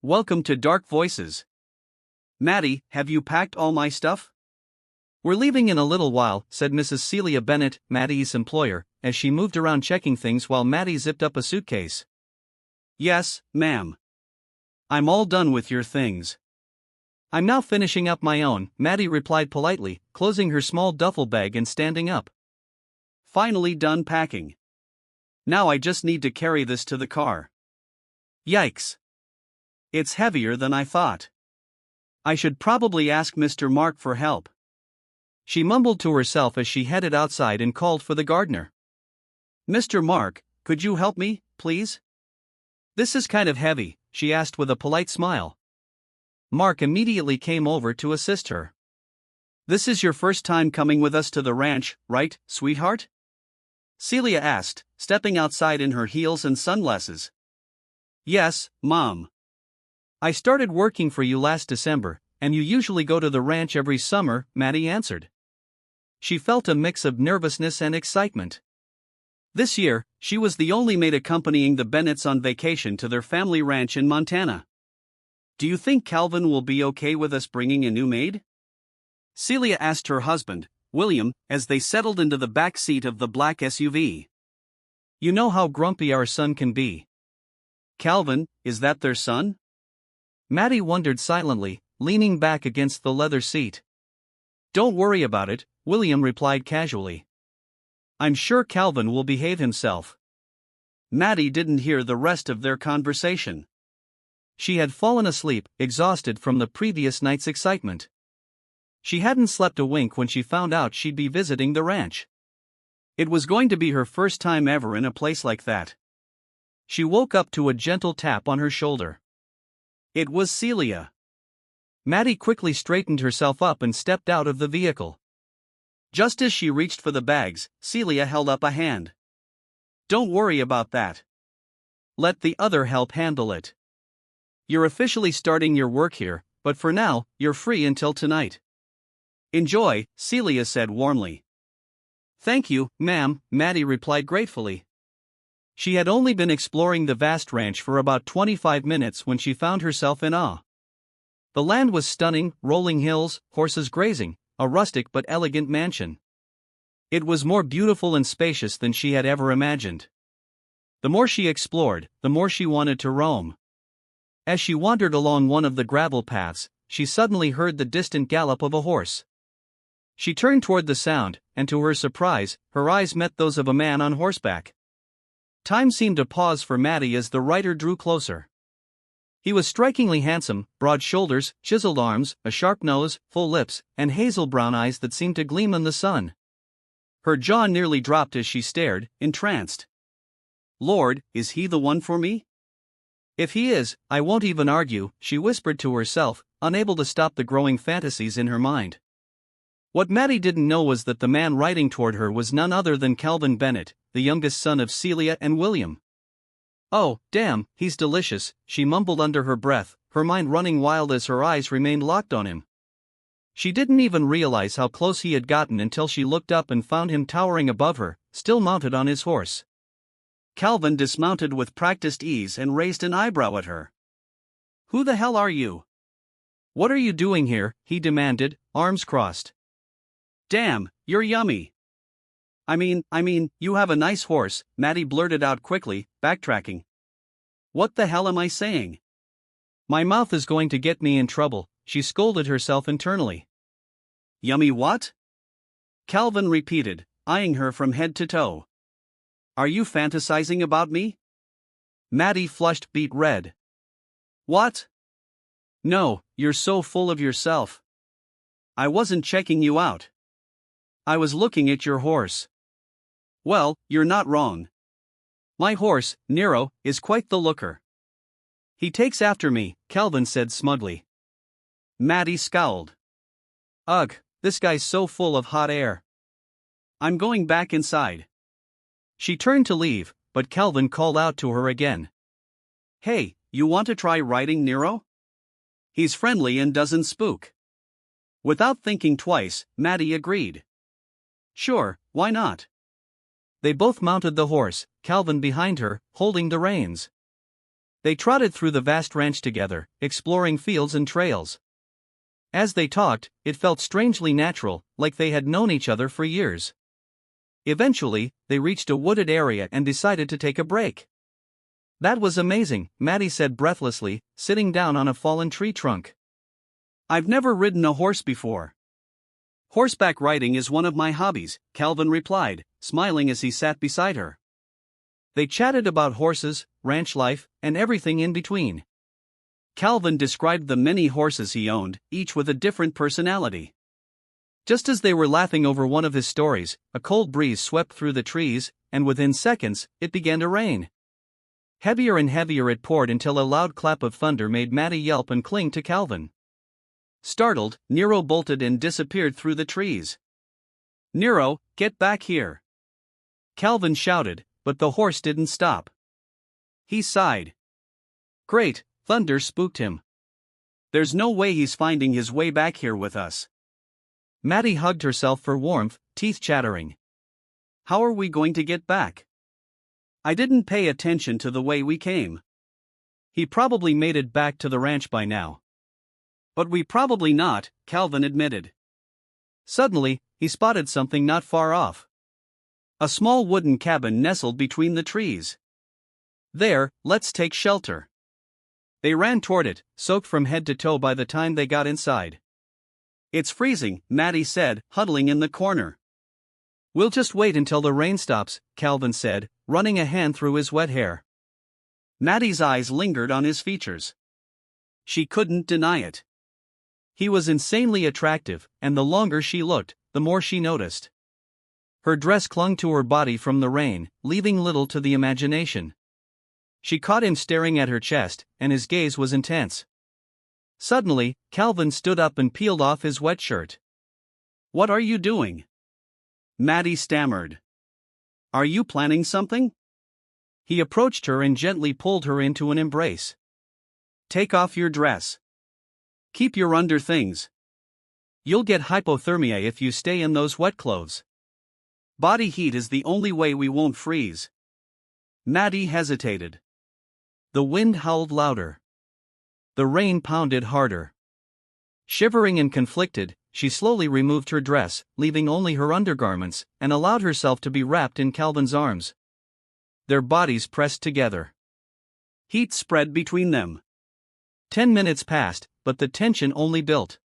Welcome to Dark Voices. Maddie, have you packed all my stuff? "We're leaving in a little while," said Mrs. Celia Bennett, Maddie's employer, as she moved around checking things while Maddie zipped up a suitcase. Yes, ma'am. I'm all done with your things. "I'm now finishing up my own," Maddie replied politely, closing her small duffel bag and standing up. Finally done packing. Now I just need to carry this to the car. Yikes. It's heavier than I thought. I should probably ask Mr. Mark for help. She mumbled to herself as she headed outside and called for the gardener. Mr. Mark, could you help me, please? "This is kind of heavy," she asked with a polite smile. Mark immediately came over to assist her. This is your first time coming with us to the ranch, right, sweetheart? Celia asked, stepping outside in her heels and sunglasses. Yes, Mom. "I started working for you last December, and you usually go to the ranch every summer," Maddie answered. She felt a mix of nervousness and excitement. This year, she was the only maid accompanying the Bennetts on vacation to their family ranch in Montana. Do you think Calvin will be okay with us bringing a new maid? Celia asked her husband, William, as they settled into the back seat of the black SUV. "You know how grumpy our son can be." Calvin, is that their son? Maddie wondered silently, leaning back against the leather seat. Don't worry about it, William replied casually. I'm sure Calvin will behave himself. Maddie didn't hear the rest of their conversation. She had fallen asleep, exhausted from the previous night's excitement. She hadn't slept a wink when she found out she'd be visiting the ranch. It was going to be her first time ever in a place like that. She woke up to a gentle tap on her shoulder. It was Celia. Maddie quickly straightened herself up and stepped out of the vehicle. Just as she reached for the bags, Celia held up a hand. Don't worry about that. Let the other help handle it. You're officially starting your work here, but for now, you're free until tonight. Enjoy, Celia said warmly. Thank you, ma'am, Maddie replied gratefully. She had only been exploring the vast ranch for about 25 minutes when she found herself in awe. The land was stunning, rolling hills, horses grazing, a rustic but elegant mansion. It was more beautiful and spacious than she had ever imagined. The more she explored, the more she wanted to roam. As she wandered along one of the gravel paths, she suddenly heard the distant gallop of a horse. She turned toward the sound, and to her surprise, her eyes met those of a man on horseback. Time seemed to pause for Maddie as the rider drew closer. He was strikingly handsome, broad shoulders, chiseled arms, a sharp nose, full lips, and hazel brown eyes that seemed to gleam in the sun. Her jaw nearly dropped as she stared, entranced. Lord, is he the one for me? If he is, I won't even argue, she whispered to herself, unable to stop the growing fantasies in her mind. What Maddie didn't know was that the man riding toward her was none other than Calvin Bennett, the youngest son of Celia and William. "Oh, damn, he's delicious," she mumbled under her breath, her mind running wild as her eyes remained locked on him. She didn't even realize how close he had gotten until she looked up and found him towering above her, still mounted on his horse. Calvin dismounted with practiced ease and raised an eyebrow at her. Who the hell are you? "What are you doing here?" he demanded, arms crossed. Damn, you're yummy. I mean, you have a nice horse, Maddie blurted out quickly, backtracking. What the hell am I saying? My mouth is going to get me in trouble, she scolded herself internally. Yummy what? Calvin repeated, eyeing her from head to toe. Are you fantasizing about me? Maddie flushed beet red. What? No, you're so full of yourself. I wasn't checking you out. I was looking at your horse. Well, you're not wrong. My horse, Nero, is quite the looker. He takes after me, Calvin said smugly. Maddie scowled. Ugh, this guy's so full of hot air. I'm going back inside. She turned to leave, but Calvin called out to her again. Hey, you want to try riding Nero? He's friendly and doesn't spook. Without thinking twice, Maddie agreed. Sure, why not? They both mounted the horse, Calvin behind her, holding the reins. They trotted through the vast ranch together, exploring fields and trails. As they talked, it felt strangely natural, like they had known each other for years. Eventually, they reached a wooded area and decided to take a break. "That was amazing," Maddie said breathlessly, sitting down on a fallen tree trunk. "I've never ridden a horse before." "Horseback riding is one of my hobbies," Calvin replied, smiling as he sat beside her. They chatted about horses, ranch life, and everything in between. Calvin described the many horses he owned, each with a different personality. Just as they were laughing over one of his stories, a cold breeze swept through the trees, and within seconds, it began to rain. Heavier and heavier it poured until a loud clap of thunder made Maddie yelp and cling to Calvin. Startled, Nero bolted and disappeared through the trees. "Nero, get back here!" Calvin shouted, but the horse didn't stop. He sighed. "Great, thunder spooked him. There's no way he's finding his way back here with us." Maddie hugged herself for warmth, teeth chattering. "How are we going to get back? I didn't pay attention to the way we came." "He probably made it back to the ranch by now." "But we probably not," Calvin admitted. Suddenly, he spotted something not far off. A small wooden cabin nestled between the trees. "There, let's take shelter." They ran toward it, soaked from head to toe by the time they got inside. "It's freezing," Maddie said, huddling in the corner. "We'll just wait until the rain stops," Calvin said, running a hand through his wet hair. Maddie's eyes lingered on his features. She couldn't deny it. He was insanely attractive, and the longer she looked, the more she noticed. Her dress clung to her body from the rain, leaving little to the imagination. She caught him staring at her chest, and his gaze was intense. Suddenly, Calvin stood up and peeled off his wet shirt. "What are you doing?" Maddie stammered. "Are you planning something?" He approached her and gently pulled her into an embrace. "Take off your dress. Keep your underthings. You'll get hypothermia if you stay in those wet clothes." "Body heat is the only way we won't freeze." Maddie hesitated. The wind howled louder. The rain pounded harder. Shivering and conflicted, she slowly removed her dress, leaving only her undergarments, and allowed herself to be wrapped in Calvin's arms. Their bodies pressed together. Heat spread between them. 10 minutes passed, but the tension only built.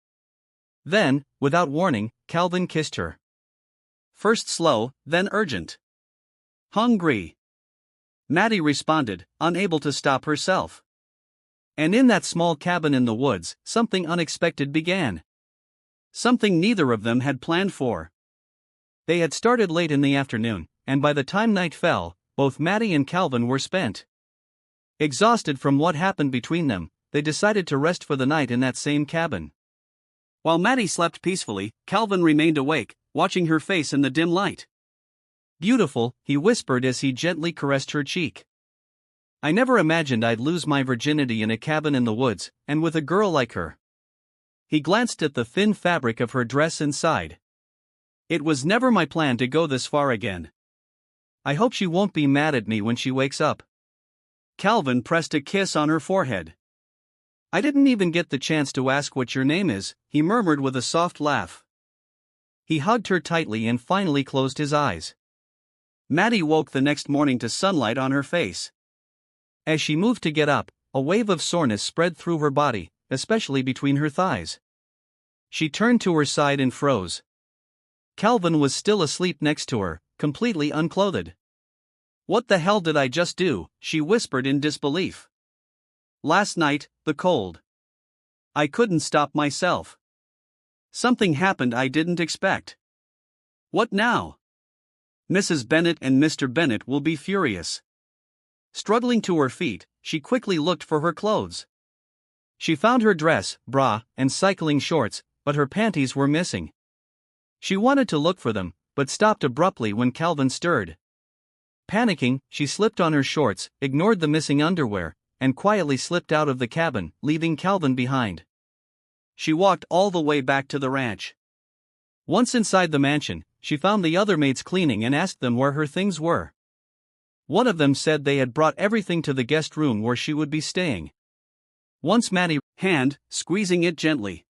Then, without warning, Calvin kissed her. First slow, then urgent. "Hungry," Maddie responded, unable to stop herself. And in that small cabin in the woods, something unexpected began. Something neither of them had planned for. They had started late in the afternoon, and by the time night fell, both Maddie and Calvin were spent. Exhausted from what happened between them, they decided to rest for the night in that same cabin. While Maddie slept peacefully, Calvin remained awake, watching her face in the dim light. "Beautiful," he whispered as he gently caressed her cheek. "I never imagined I'd lose my virginity in a cabin in the woods, and with a girl like her." He glanced at the thin fabric of her dress and sighed. "It was never my plan to go this far again. I hope she won't be mad at me when she wakes up." Calvin pressed a kiss on her forehead. "I didn't even get the chance to ask what your name is," he murmured with a soft laugh. He hugged her tightly and finally closed his eyes. Maddie woke the next morning to sunlight on her face. As she moved to get up, a wave of soreness spread through her body, especially between her thighs. She turned to her side and froze. Calvin was still asleep next to her, completely unclothed. "What the hell did I just do?" she whispered in disbelief. "Last night, the cold. I couldn't stop myself. Something happened I didn't expect. What now? Mrs. Bennet and Mr. Bennet will be furious." Struggling to her feet, she quickly looked for her clothes. She found her dress, bra, and cycling shorts, but her panties were missing. She wanted to look for them, but stopped abruptly when Calvin stirred. Panicking, she slipped on her shorts, ignored the missing underwear, and quietly slipped out of the cabin, leaving Calvin behind. She walked all the way back to the ranch. Once inside the mansion, she found the other maids cleaning and asked them where her things were. One of them said they had brought everything to the guest room where she would be staying. Once Maddie hand, squeezing it gently.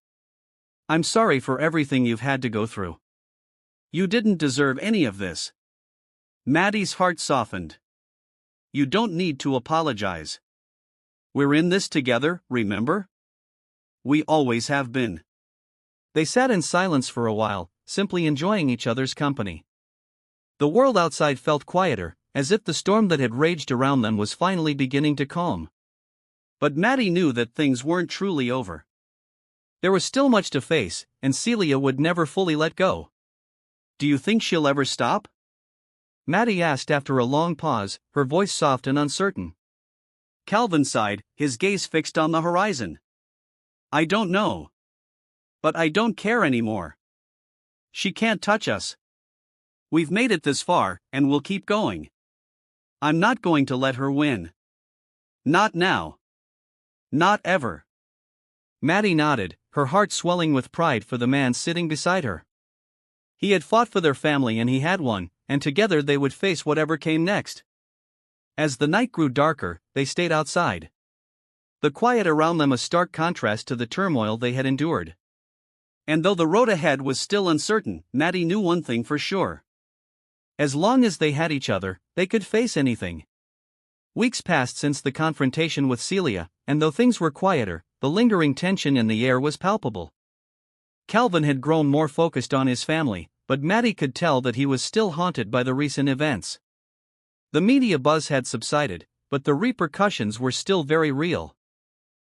I'm sorry for everything you've had to go through. You didn't deserve any of this. Maddie's heart softened. You don't need to apologize. We're in this together, remember? We always have been. They sat in silence for a while, simply enjoying each other's company. The world outside felt quieter, as if the storm that had raged around them was finally beginning to calm. But Maddie knew that things weren't truly over. There was still much to face, and Celia would never fully let go. Do you think she'll ever stop? Maddie asked after a long pause, her voice soft and uncertain. Calvin sighed, his gaze fixed on the horizon. I don't know. But I don't care anymore. She can't touch us. We've made it this far, and we'll keep going. I'm not going to let her win. Not now. Not ever. Maddie nodded, her heart swelling with pride for the man sitting beside her. He had fought for their family and he had won, and together they would face whatever came next. As the night grew darker, they stayed outside. The quiet around them a stark contrast to the turmoil they had endured. And though the road ahead was still uncertain, Maddie knew one thing for sure. As long as they had each other, they could face anything. Weeks passed since the confrontation with Celia, and though things were quieter, the lingering tension in the air was palpable. Calvin had grown more focused on his family, but Maddie could tell that he was still haunted by the recent events. The media buzz had subsided, but the repercussions were still very real.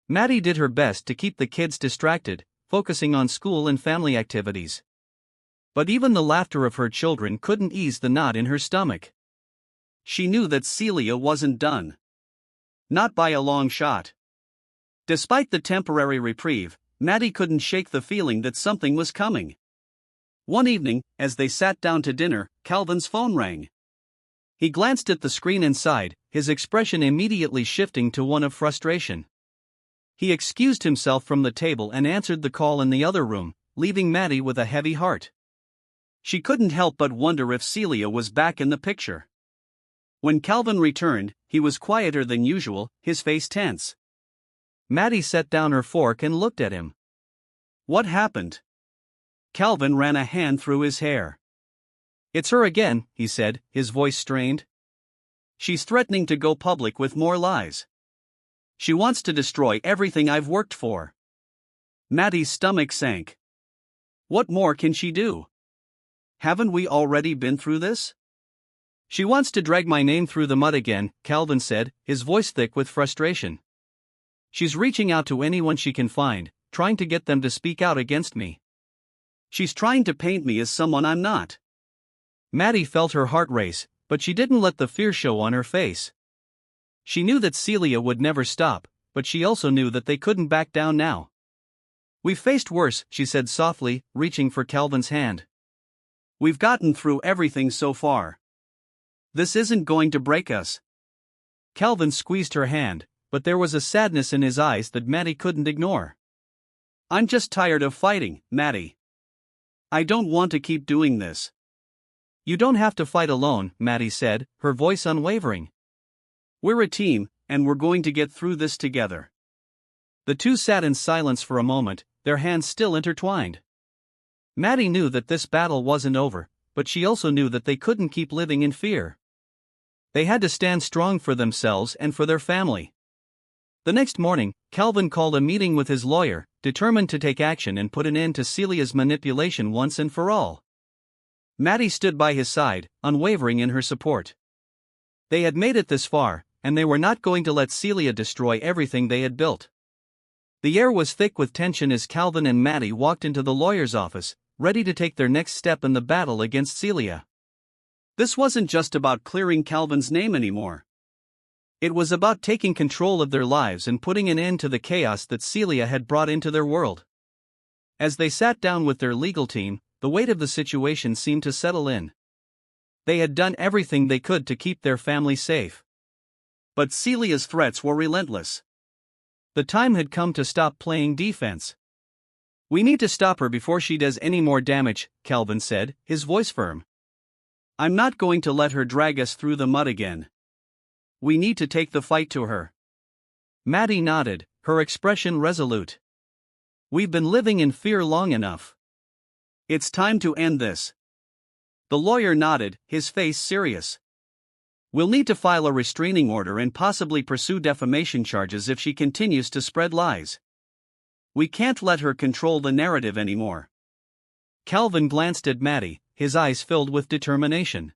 Maddie did her best to keep the kids distracted, focusing on school and family activities. But even the laughter of her children couldn't ease the knot in her stomach. She knew that Celia wasn't done. Not by a long shot. Despite the temporary reprieve, Maddie couldn't shake the feeling that something was coming. One evening, as they sat down to dinner, Calvin's phone rang. He glanced at the screen inside, his expression immediately shifting to one of frustration. He excused himself from the table and answered the call in the other room, leaving Maddie with a heavy heart. She couldn't help but wonder if Celia was back in the picture. When Calvin returned, he was quieter than usual, his face tense. Maddie set down her fork and looked at him. What happened? Calvin ran a hand through his hair. It's her again, he said, his voice strained. She's threatening to go public with more lies. She wants to destroy everything I've worked for. Maddie's stomach sank. What more can she do? Haven't we already been through this? She wants to drag my name through the mud again, Calvin said, his voice thick with frustration. She's reaching out to anyone she can find, trying to get them to speak out against me. She's trying to paint me as someone I'm not. Maddie felt her heart race, but she didn't let the fear show on her face. She knew that Celia would never stop, but she also knew that they couldn't back down now. We've faced worse, she said softly, reaching for Calvin's hand. We've gotten through everything so far. This isn't going to break us. Calvin squeezed her hand, but there was a sadness in his eyes that Maddie couldn't ignore. I'm just tired of fighting, Maddie. I don't want to keep doing this. You don't have to fight alone, Maddie said, her voice unwavering. We're a team, and we're going to get through this together. The two sat in silence for a moment, their hands still intertwined. Maddie knew that this battle wasn't over, but she also knew that they couldn't keep living in fear. They had to stand strong for themselves and for their family. The next morning, Calvin called a meeting with his lawyer, determined to take action and put an end to Celia's manipulation once and for all. Maddie stood by his side, unwavering in her support. They had made it this far, and they were not going to let Celia destroy everything they had built. The air was thick with tension as Calvin and Maddie walked into the lawyer's office, ready to take their next step in the battle against Celia. This wasn't just about clearing Calvin's name anymore. It was about taking control of their lives and putting an end to the chaos that Celia had brought into their world. As they sat down with their legal team, the weight of the situation seemed to settle in. They had done everything they could to keep their family safe. But Celia's threats were relentless. The time had come to stop playing defense. We need to stop her before she does any more damage, Calvin said, his voice firm. I'm not going to let her drag us through the mud again. we need to take the fight to her. Maddie nodded, her expression resolute. We've been living in fear long enough. It's time to end this. The lawyer nodded, his face serious. We'll need to file a restraining order and possibly pursue defamation charges if she continues to spread lies. We can't let her control the narrative anymore. Calvin glanced at Maddie, his eyes filled with determination.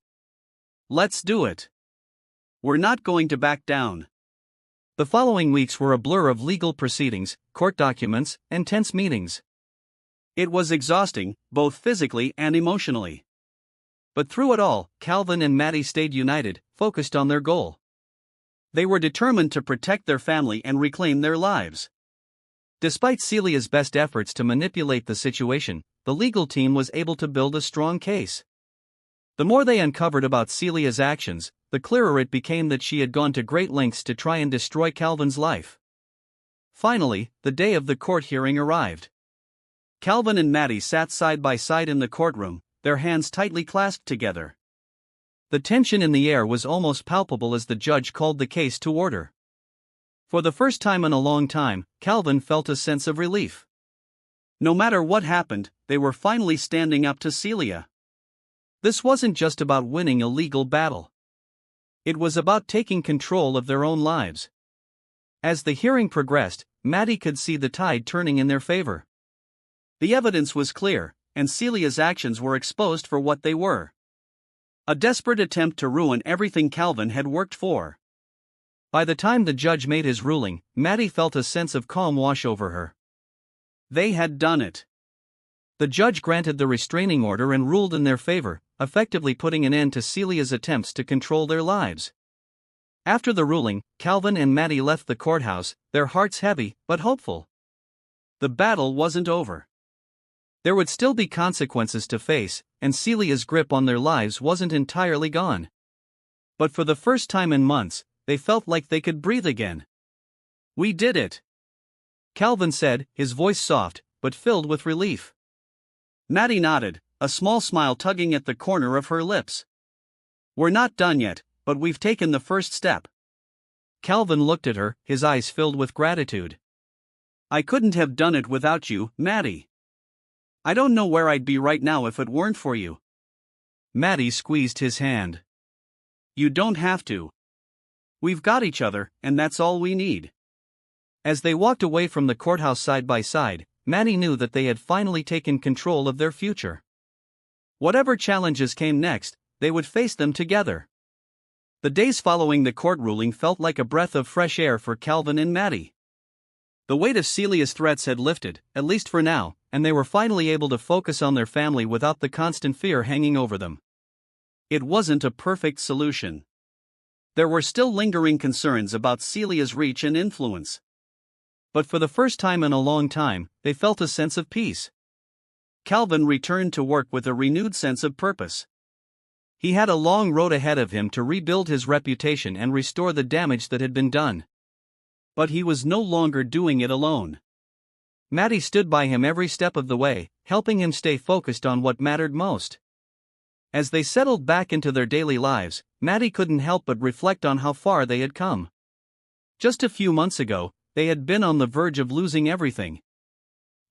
Let's do it. We're not going to back down. The following weeks were a blur of legal proceedings, court documents, and tense meetings. It was exhausting, both physically and emotionally. But through it all, Calvin and Maddie stayed united, focused on their goal. They were determined to protect their family and reclaim their lives. Despite Celia's best efforts to manipulate the situation, the legal team was able to build a strong case. The more they uncovered about Celia's actions, the clearer it became that she had gone to great lengths to try and destroy Calvin's life. Finally, the day of the court hearing arrived. Calvin and Maddie sat side by side in the courtroom, their hands tightly clasped together. The tension in the air was almost palpable as the judge called the case to order. For the first time in a long time, Calvin felt a sense of relief. No matter what happened, they were finally standing up to Celia. This wasn't just about winning a legal battle. It was about taking control of their own lives. As the hearing progressed, Maddie could see the tide turning in their favor. The evidence was clear, and Celia's actions were exposed for what they were. A desperate attempt to ruin everything Calvin had worked for. By the time the judge made his ruling, Maddie felt a sense of calm wash over her. They had done it. The judge granted the restraining order and ruled in their favor, effectively putting an end to Celia's attempts to control their lives. After the ruling, Calvin and Maddie left the courthouse, their hearts heavy, but hopeful. The battle wasn't over. There would still be consequences to face, and Celia's grip on their lives wasn't entirely gone. But for the first time in months, they felt like they could breathe again. We did it, Calvin said, his voice soft, but filled with relief. Maddie nodded, a small smile tugging at the corner of her lips. We're not done yet, but we've taken the first step. Calvin looked at her, his eyes filled with gratitude. I couldn't have done it without you, Maddie. I don't know where I'd be right now if it weren't for you. Maddie squeezed his hand. You don't have to. We've got each other, and that's all we need. As they walked away from the courthouse side by side, Maddie knew that they had finally taken control of their future. Whatever challenges came next, they would face them together. The days following the court ruling felt like a breath of fresh air for Calvin and Maddie. The weight of Celia's threats had lifted, at least for now, and they were finally able to focus on their family without the constant fear hanging over them. It wasn't a perfect solution. There were still lingering concerns about Celia's reach and influence. But for the first time in a long time, they felt a sense of peace. Calvin returned to work with a renewed sense of purpose. He had a long road ahead of him to rebuild his reputation and restore the damage that had been done. But he was no longer doing it alone. Maddie stood by him every step of the way, helping him stay focused on what mattered most. As they settled back into their daily lives, Maddie couldn't help but reflect on how far they had come. Just a few months ago, they had been on the verge of losing everything.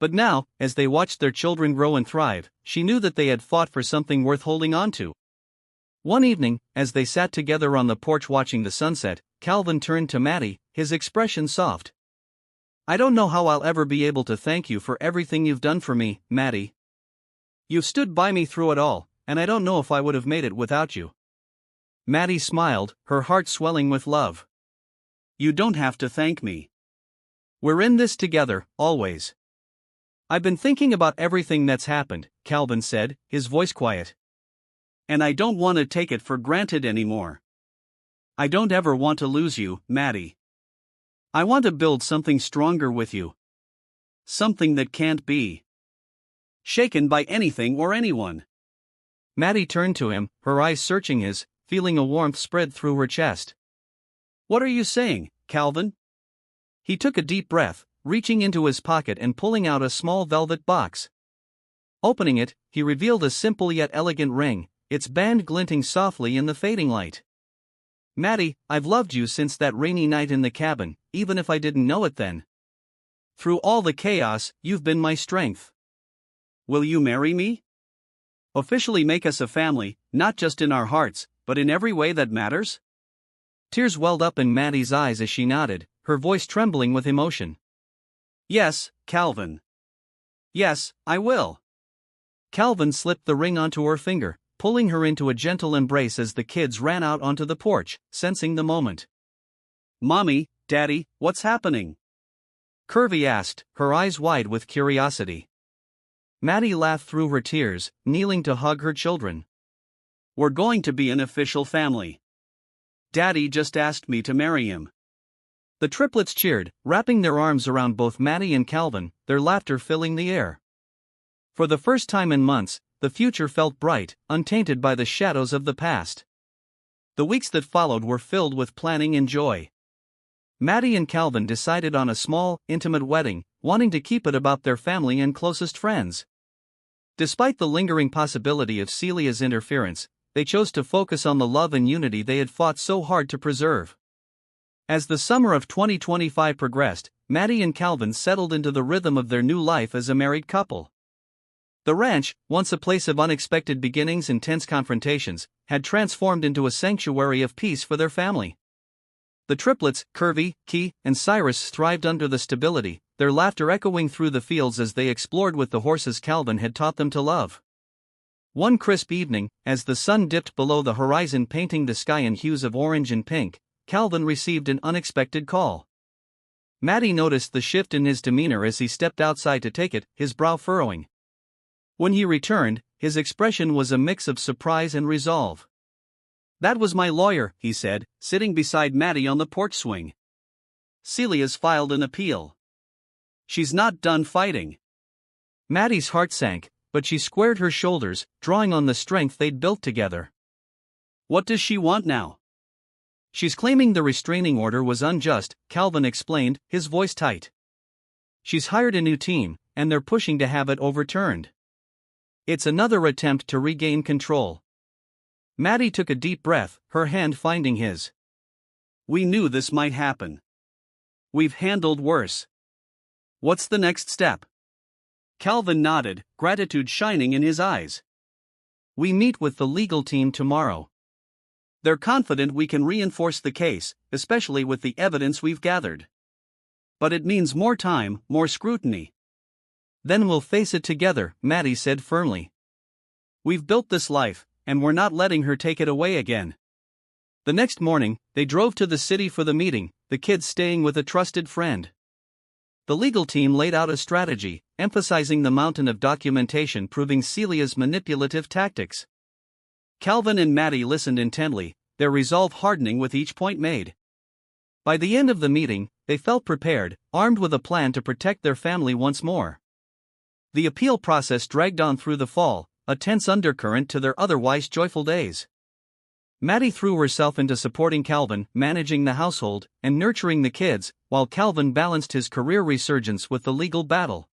But now, as they watched their children grow and thrive, she knew that they had fought for something worth holding on to. One evening, as they sat together on the porch watching the sunset, Calvin turned to Maddie, his expression soft. I don't know how I'll ever be able to thank you for everything you've done for me, Maddie. You've stood by me through it all, and I don't know if I would have made it without you. Maddie smiled, her heart swelling with love. You don't have to thank me. We're in this together, always. I've been thinking about everything that's happened, Calvin said, his voice quiet. And I don't want to take it for granted anymore. I don't ever want to lose you, Maddie. I want to build something stronger with you. Something that can't be shaken by anything or anyone. Maddie turned to him, her eyes searching his, feeling a warmth spread through her chest. What are you saying, Calvin? He took a deep breath, reaching into his pocket and pulling out a small velvet box. Opening it, he revealed a simple yet elegant ring, its band glinting softly in the fading light. Maddie, I've loved you since that rainy night in the cabin, even if I didn't know it then. Through all the chaos, you've been my strength. Will you marry me? Officially make us a family, not just in our hearts, but in every way that matters? Tears welled up in Maddie's eyes as she nodded, her voice trembling with emotion. Yes, Calvin. Yes, I will. Calvin slipped the ring onto her finger, pulling her into a gentle embrace as the kids ran out onto the porch, sensing the moment. Mommy, Daddy, what's happening? Curvy asked, her eyes wide with curiosity. Maddie laughed through her tears, kneeling to hug her children. We're going to be an official family. Daddy just asked me to marry him. The triplets cheered, wrapping their arms around both Maddie and Calvin, their laughter filling the air. For the first time in months, the future felt bright, untainted by the shadows of the past. The weeks that followed were filled with planning and joy. Maddie and Calvin decided on a small, intimate wedding, wanting to keep it about their family and closest friends. Despite the lingering possibility of Celia's interference, they chose to focus on the love and unity they had fought so hard to preserve. As the summer of 2025 progressed, Maddie and Calvin settled into the rhythm of their new life as a married couple. The ranch, once a place of unexpected beginnings and tense confrontations, had transformed into a sanctuary of peace for their family. The triplets, Curvy, Key, and Cyrus thrived under the stability, their laughter echoing through the fields as they explored with the horses Calvin had taught them to love. One crisp evening, as the sun dipped below the horizon painting the sky in hues of orange and pink, Calvin received an unexpected call. Maddie noticed the shift in his demeanor as he stepped outside to take it, his brow furrowing. When he returned, his expression was a mix of surprise and resolve. That was my lawyer, he said, sitting beside Maddie on the porch swing. Celia's filed an appeal. She's not done fighting. Maddie's heart sank, but she squared her shoulders, drawing on the strength they'd built together. What does she want now? She's claiming the restraining order was unjust, Calvin explained, his voice tight. She's hired a new team, and they're pushing to have it overturned. It's another attempt to regain control. Maddie took a deep breath, her hand finding his. We knew this might happen. We've handled worse. What's the next step? Calvin nodded, gratitude shining in his eyes. We meet with the legal team tomorrow. They're confident we can reinforce the case, especially with the evidence we've gathered. But it means more time, more scrutiny. Then we'll face it together, Maddie said firmly. We've built this life, and we're not letting her take it away again. The next morning, they drove to the city for the meeting, the kids staying with a trusted friend. The legal team laid out a strategy, emphasizing the mountain of documentation proving Celia's manipulative tactics. Calvin and Maddie listened intently, their resolve hardening with each point made. By the end of the meeting, they felt prepared, armed with a plan to protect their family once more. The appeal process dragged on through the fall, a tense undercurrent to their otherwise joyful days. Maddie threw herself into supporting Calvin, managing the household, and nurturing the kids, while Calvin balanced his career resurgence with the legal battle.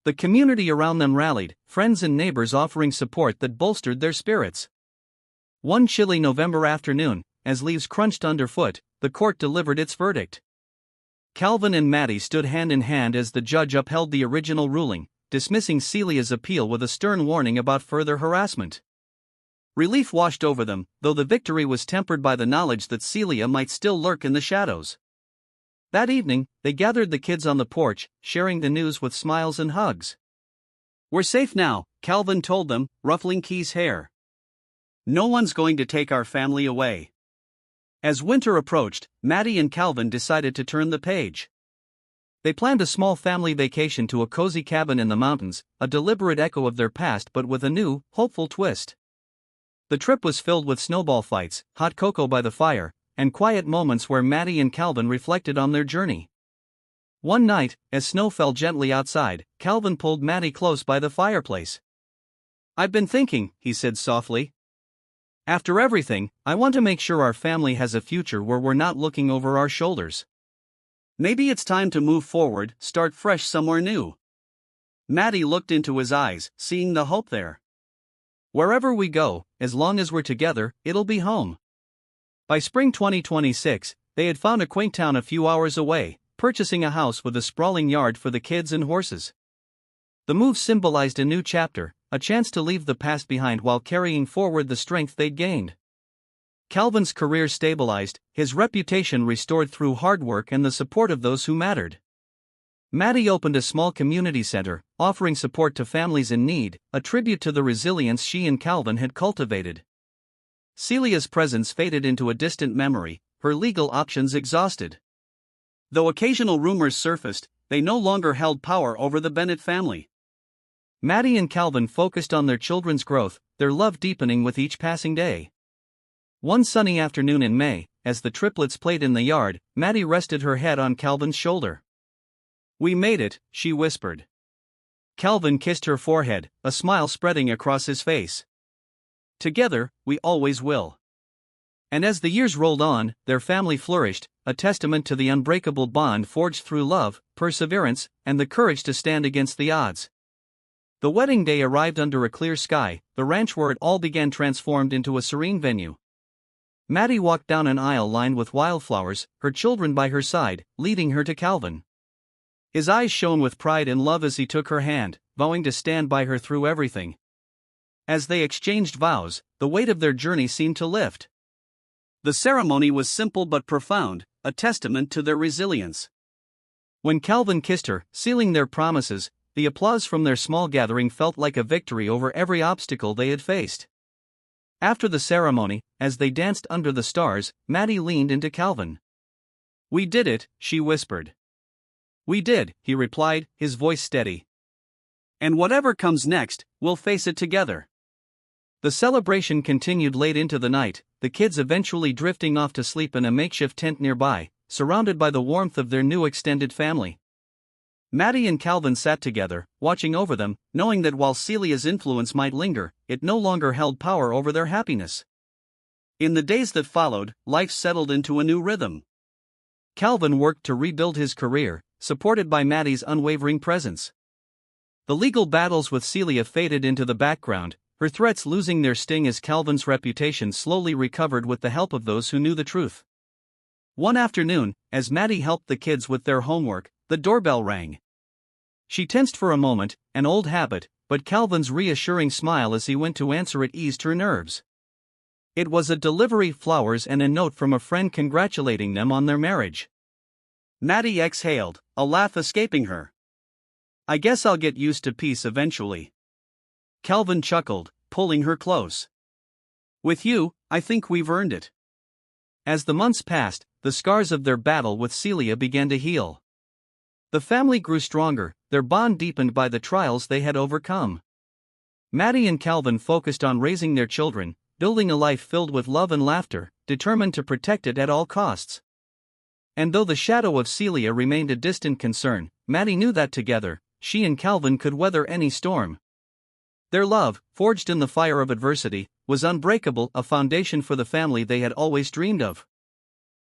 The community around them rallied, friends and neighbors offering support that bolstered their spirits. One chilly November afternoon, as leaves crunched underfoot, the court delivered its verdict. Calvin and Maddie stood hand in hand as the judge upheld the original ruling, dismissing Celia's appeal with a stern warning about further harassment. Relief washed over them, though the victory was tempered by the knowledge that Celia might still lurk in the shadows. That evening, they gathered the kids on the porch, sharing the news with smiles and hugs. We're safe now, Calvin told them, ruffling Key's hair. No one's going to take our family away. As winter approached, Maddie and Calvin decided to turn the page. They planned a small family vacation to a cozy cabin in the mountains, a deliberate echo of their past but with a new, hopeful twist. The trip was filled with snowball fights, hot cocoa by the fire, and quiet moments where Maddie and Calvin reflected on their journey. One night, as snow fell gently outside, Calvin pulled Maddie close by the fireplace. I've been thinking, he said softly. After everything, I want to make sure our family has a future where we're not looking over our shoulders. Maybe it's time to move forward, start fresh somewhere new. Maddie looked into his eyes, seeing the hope there. Wherever we go, as long as we're together, it'll be home. By spring 2026, they had found a quaint town a few hours away, purchasing a house with a sprawling yard for the kids and horses. The move symbolized a new chapter, a chance to leave the past behind while carrying forward the strength they'd gained. Calvin's career stabilized, his reputation restored through hard work and the support of those who mattered. Maddie opened a small community center, offering support to families in need, a tribute to the resilience she and Calvin had cultivated. Celia's presence faded into a distant memory, her legal options exhausted. Though occasional rumors surfaced, they no longer held power over the Bennett family. Maddie and Calvin focused on their children's growth, their love deepening with each passing day. One sunny afternoon in May, as the triplets played in the yard, Maddie rested her head on Calvin's shoulder. "We made it," she whispered. Calvin kissed her forehead, a smile spreading across his face. "Together, we always will." And as the years rolled on, their family flourished, a testament to the unbreakable bond forged through love, perseverance, and the courage to stand against the odds. The wedding day arrived under a clear sky, the ranch where it all began transformed into a serene venue. Maddie walked down an aisle lined with wildflowers, her children by her side, leading her to Calvin. His eyes shone with pride and love as he took her hand, vowing to stand by her through everything. As they exchanged vows, the weight of their journey seemed to lift. The ceremony was simple but profound, a testament to their resilience. When Calvin kissed her, sealing their promises, the applause from their small gathering felt like a victory over every obstacle they had faced. After the ceremony, as they danced under the stars, Maddie leaned into Calvin. "We did it," she whispered. "We did," he replied, his voice steady. "And whatever comes next, we'll face it together." The celebration continued late into the night, the kids eventually drifting off to sleep in a makeshift tent nearby, surrounded by the warmth of their new extended family. Maddie and Calvin sat together, watching over them, knowing that while Celia's influence might linger, it no longer held power over their happiness. In the days that followed, life settled into a new rhythm. Calvin worked to rebuild his career, supported by Maddie's unwavering presence. The legal battles with Celia faded into the background, her threats losing their sting as Calvin's reputation slowly recovered with the help of those who knew the truth. One afternoon, as Maddie helped the kids with their homework, the doorbell rang. She tensed for a moment, an old habit, but Calvin's reassuring smile as he went to answer it eased her nerves. It was a delivery, flowers and a note from a friend congratulating them on their marriage. Maddie exhaled, a laugh escaping her. "I guess I'll get used to peace eventually." Calvin chuckled, pulling her close. "With you, I think we've earned it." As the months passed, the scars of their battle with Celia began to heal. The family grew stronger, their bond deepened by the trials they had overcome. Maddie and Calvin focused on raising their children, building a life filled with love and laughter, determined to protect it at all costs. And though the shadow of Celia remained a distant concern, Maddie knew that together, she and Calvin could weather any storm. Their love, forged in the fire of adversity, was unbreakable, a foundation for the family they had always dreamed of.